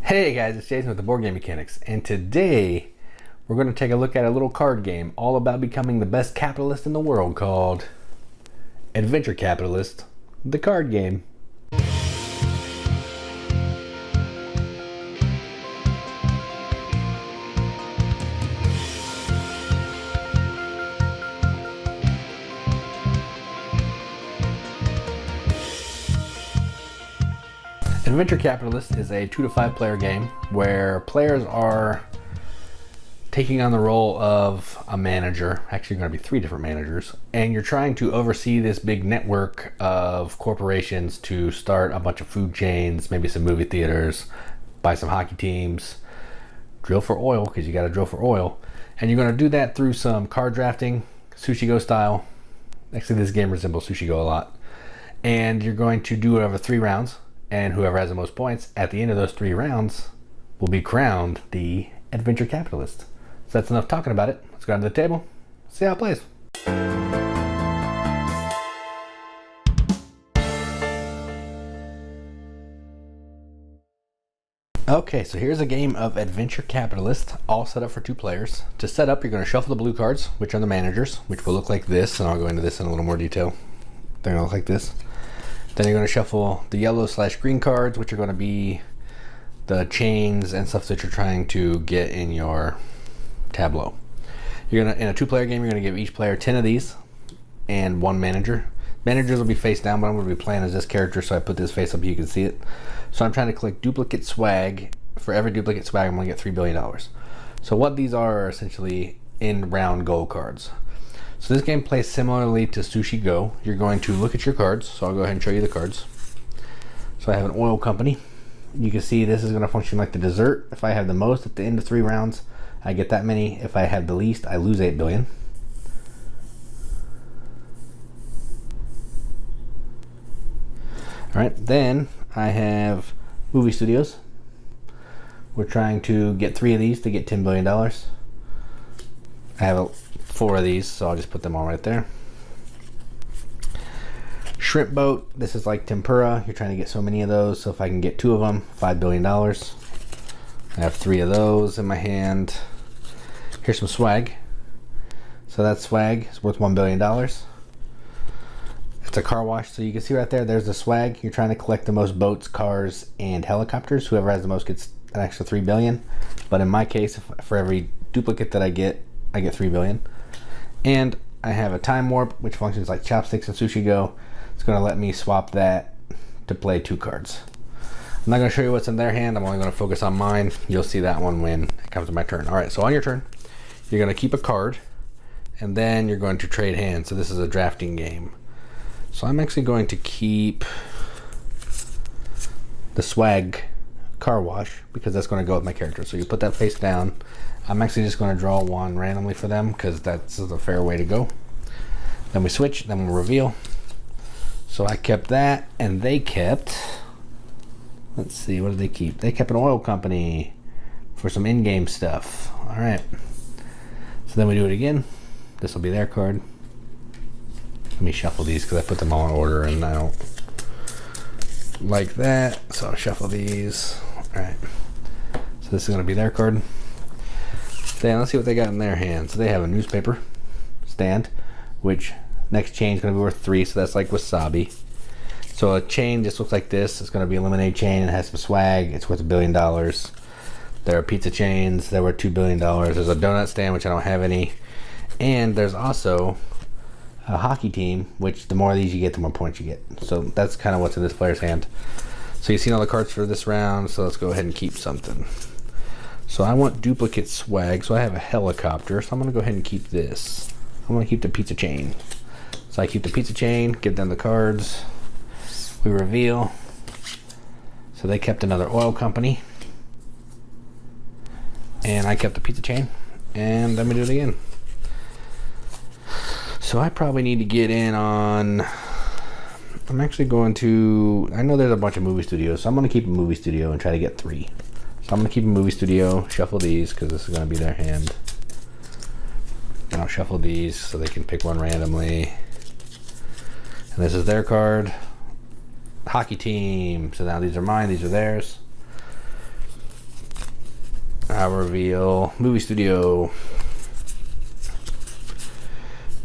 Hey guys, it's Jason with the Board Game Mechanics, and today we're going to take a look at a little card game all about becoming the best capitalist in the world called AdVenture Capitalist, the card game. AdVenture Capitalist is a 2 to 5 player game where players are taking on the role of a manager. Actually, going to be 3 different managers, and you're trying to oversee this big network of corporations to start a bunch of food chains, maybe some movie theaters, buy some hockey teams, drill for oil because you got to drill for oil, and you're going to do that through some card drafting, Sushi Go style. Actually, this game resembles Sushi Go a lot, and you're going to do it over 3 rounds. And whoever has the most points at the end of those 3 rounds will be crowned the AdVenture Capitalist. So that's enough talking about it. Let's go down to the table, see how it plays. Okay, so here's a game of AdVenture Capitalist, all set up for 2 players. To set up, you're going to shuffle the blue cards, which are the managers, which will look like this, and I'll go into this in a little more detail. They're going to look like this. Then you're going to shuffle the yellow/green cards, which are going to be the chains and stuff that you're trying to get in your tableau. You're going to, in a 2-player game, you're going to give each player 10 of these and 1 manager. Managers will be face down, but I'm going to be playing as this character, so I put this face up so you can see it. So I'm trying to collect duplicate swag. For every duplicate swag, I'm going to get $3 billion. So what these are essentially in-round goal cards. So this game plays similarly to Sushi Go. You're going to look at your cards. So I'll go ahead and show you the cards. So I have an oil company. You can see this is going to function like the dessert. If I have the most at the end of 3 rounds, I get that many. If I have the least, I lose 8 billion. All right, then I have movie studios. We're trying to get 3 of these to get $10 billion. I have 4 of these, so I'll just put them all right there. Shrimp boat, this is like tempura. You're trying to get so many of those, so if I can get 2 of them, $5 billion. I have 3 of those in my hand. Here's some swag. So that swag is worth $1 billion. It's a car wash, so you can see right there, there's the swag. You're trying to collect the most boats, cars, and helicopters. Whoever has the most gets an extra $3 billion. But in my case, for every duplicate that I get $3 billion. And I have a time warp, which functions like chopsticks and Sushi Go. It's going to let me swap that to play 2 cards. I'm not going to show you what's in their hand. I'm only going to focus on mine. You'll see that one when it comes to my turn. All right, so on your turn, you're going to keep a card, and then you're going to trade hands. So this is a drafting game. So I'm actually going to keep the swag car wash because that's going to go with my character. So you put that face down. I'm actually just going to draw 1 randomly for them because that's a fair way to go. Then we switch, then we'll reveal. So I kept that, and they kept, let's see, what did they keep? They kept an oil company for some in-game stuff. All right. So then we do it again. This will be their card. Let me shuffle these because I put them all in order and I don't like that. So I'll shuffle these. All right. So this is going to be their card. Then let's see what they got in their hand. So they have a newspaper stand, which next chain is going to be worth 3, so that's like wasabi. So a chain just looks like this. It's going to be a lemonade chain. It has some swag. It's worth $1 billion. There are pizza chains that were $2 billion. There's a donut stand, which I don't have any. And there's also a hockey team, which the more of these you get, the more points you get. So that's kind of what's in this player's hand. So you've seen all the cards for this round, so let's go ahead and keep something. So I want duplicate swag, so I have a helicopter, so I'm going to go ahead and keep this. I'm going to keep the pizza chain. So I keep the pizza chain, give them the cards, we reveal. So they kept another oil company, and I kept the pizza chain, and then we do it again. So I probably need to get in on, I'm actually going to, I know there's a bunch of movie studios, so I'm going to keep a movie studio and try to get 3. So I'm going to keep a movie studio, shuffle these because this is going to be their hand. And I'll shuffle these so they can pick one randomly. And this is their card. Hockey team. So now these are mine, these are theirs. I reveal movie studio.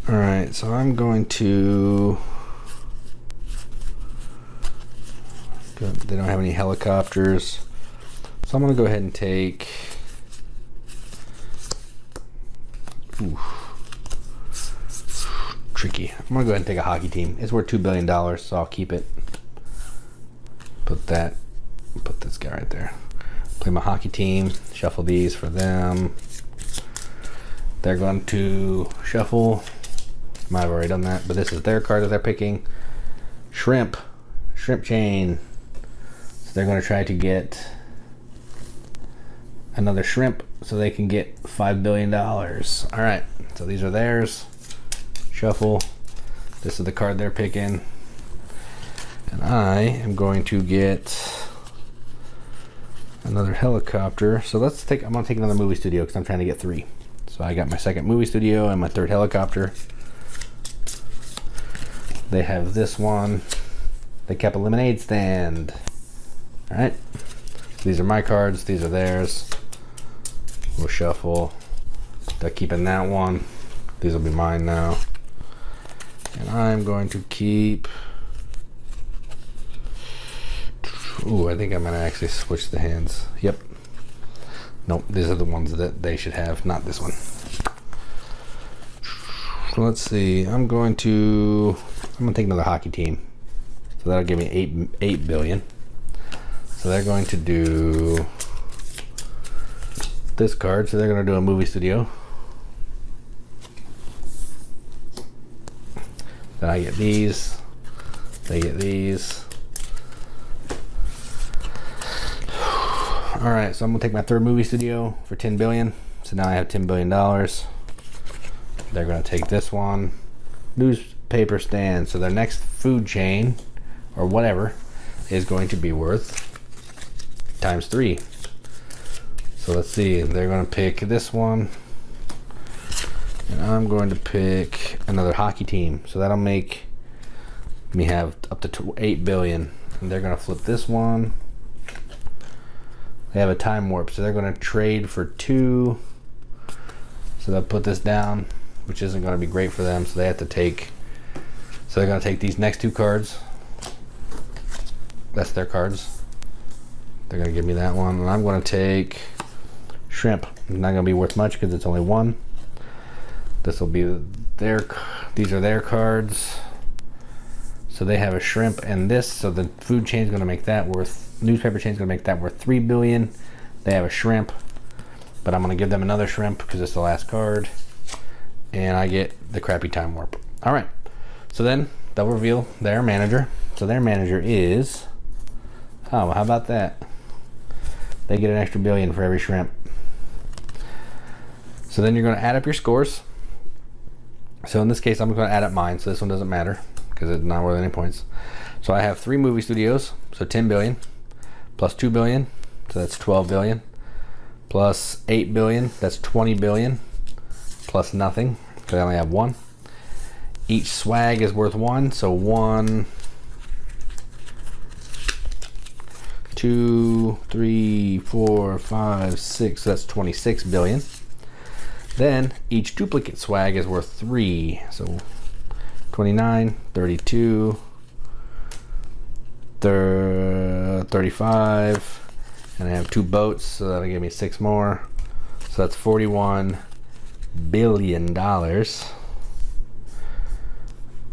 Alright, so I'm going to... They don't have any helicopters. So I'm going to go ahead and take... Ooh. Tricky. I'm going to go ahead and take a hockey team. It's worth $2 billion, so I'll keep it. Put this guy right there. Play my hockey team. Shuffle these for them. They're going to shuffle. Might have already done that, but this is their card that they're picking. Shrimp chain. So they're going to try to get another shrimp so they can get $5 billion. All right, so these are theirs. Shuffle. This is the card they're picking. And I am going to get another helicopter. So I'm going to take another movie studio because I'm trying to get 3. So I got my second movie studio and my 3rd helicopter. They have this one. They kept a lemonade stand. All right. These are my cards. These are theirs. We'll shuffle. They're keeping that one. These will be mine now. And I'm going to keep... Ooh, I think I'm going to actually switch the hands. Yep. Nope, these are the ones that they should have, not this one. So let's see. I'm going to take another hockey team. So that'll give me 8 billion. So they're going to do this card. So they're going to do a movie studio. Then I get these. They get these. All right, so I'm gonna take my 3rd movie studio for 10 billion. So now I have $10 billion. They're gonna take this one. Newspaper stand. So their next food chain or whatever is going to be worth times 3. So let's see, they're gonna pick this one. And I'm going to pick another hockey team. So that'll make me have up to 8 billion. And they're gonna flip this one. They have a time warp, so they're going to trade for 2. So they'll put this down, which isn't going to be great for them. So they have to take. So they're going to take these next 2 cards. That's their cards. They're going to give me that one, and I'm going to take shrimp. It's not going to be worth much because it's only 1. This will be their. These are their cards. So they have a shrimp and this. So the food chain is going to make that worth. Newspaper chain is going to make that worth 3 billion. They have a shrimp, but I'm going to give them another shrimp because it's the last card, and I get the crappy time warp. All right, so then they'll reveal their manager. So their manager is, oh, well, how about that? They get an extra billion for every shrimp. So then you're going to add up your scores. So in this case, I'm going to add up mine. So this one doesn't matter because it's not worth any points. So I have 3 movie studios, so 10 billion. Plus 2 billion, so that's 12 billion. Plus 8 billion, that's 20 billion. Plus nothing, because I only have 1. Each swag is worth 1, so 1, 2, 3, 4, 5, 6, so that's 26 billion. Then each duplicate swag is worth 3, so 29, 32, 35, and I have 2 boats, so that'll give me 6 more. So that's $41 billion.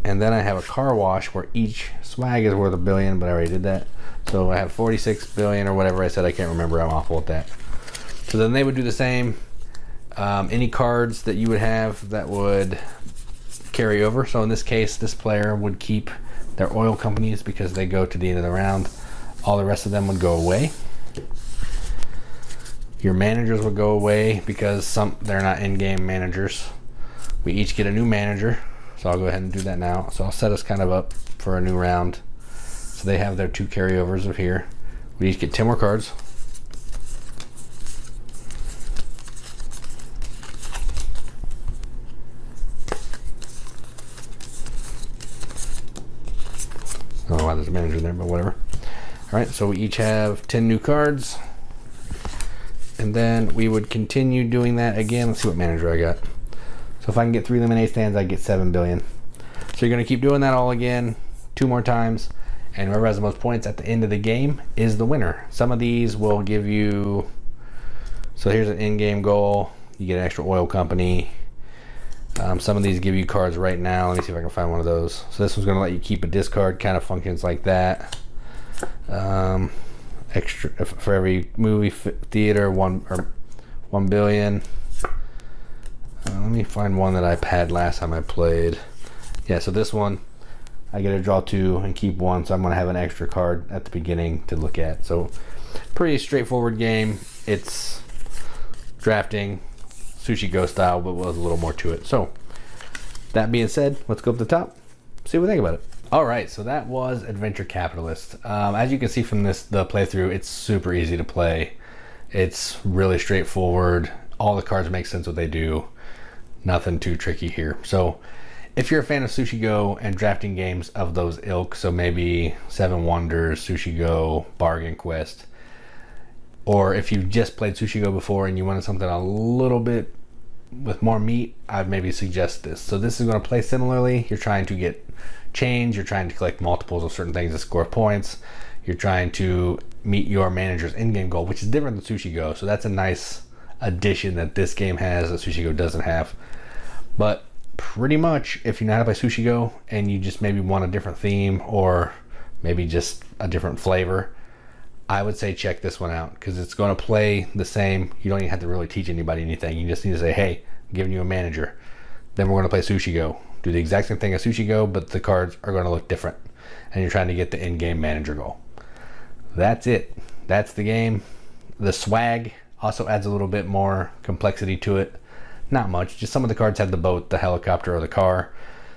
And then I have a car wash where each swag is worth $1 billion, but I already did that. So I have 46 billion or whatever I said. I can't remember. I'm awful at that. So then they would do the same. Any cards that you would have that would carry over. So in this case, this player would keep their oil companies because they go to the end of the round. All the rest of them would go away. Your managers would go away because they're not in-game managers. We each get a new manager. So I'll go ahead and do that now. So I'll set us kind of up for a new round. So they have their 2 carryovers of here. We each get 10 more cards. I don't know why there's a manager there, but whatever. All right, so we each have 10 new cards. And then we would continue doing that again. Let's see what manager I got. So if I can get 3 lemonade stands, I get 7 billion. So you're going to keep doing that all again 2 more times. And whoever has the most points at the end of the game is the winner. Some of these will give you... So here's an in-game goal. You get an extra oil company. Some of these give you cards right now. Let me see if I can find one of those. So this one's going to let you keep a discard. Kind of functions like that. Extra for every movie theater, 1 billion. Let me find one that I had last time I played. Yeah, so this one I get to draw 2 and keep 1, so I'm going to have an extra card at the beginning to look at. So pretty straightforward game. It's drafting Sushi Go style, but with a little more to it. So that being said, let's go up the top, see what we think about it. All right, so that was Adventure Capitalist. As you can see from the playthrough, it's super easy to play. It's really straightforward. All the cards make sense what they do. Nothing too tricky here. So if you're a fan of Sushi Go and drafting games of those ilk, so maybe Seven Wonders, Sushi Go, Bargain Quest, or if you've just played Sushi Go before and you wanted something a little bit with more meat, I'd maybe suggest this. So this is going to play similarly. You're trying to get change, you're trying to collect multiples of certain things to score points, you're trying to meet your manager's in-game goal, which is different than Sushi Go. So that's a nice addition that this game has that Sushi Go doesn't have. But pretty much, if you know how to play Sushi Go and you just maybe want a different theme or maybe just a different flavor, I would say check this one out, because it's going to play the same. You don't even have to really teach anybody anything. You just need to say, hey, I'm giving you a manager. Then we're going to play Sushi Go. Do the exact same thing as Sushi Go, but the cards are going to look different. And you're trying to get the in-game manager goal. That's it. That's the game. The swag also adds a little bit more complexity to it. Not much. Just some of the cards have the boat, the helicopter, or the car.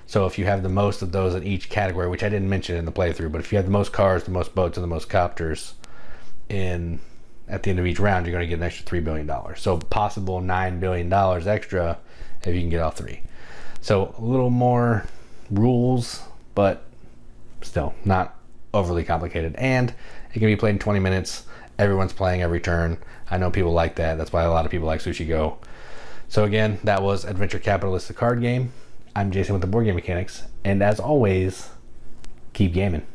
So if you have the most of those in each category, which I didn't mention in the playthrough, but if you have the most cars, the most boats, and the most copters at the end of each round, you're going to get an extra $3 billion. So possible $9 billion extra if you can get all 3. So a little more rules, but still not overly complicated. And it can be played in 20 minutes. Everyone's playing every turn. I know people like that. That's why a lot of people like Sushi Go. So again, that was Adventure Capitalist, the card game. I'm Jason with the Board Game Mechanics. And as always, keep gaming.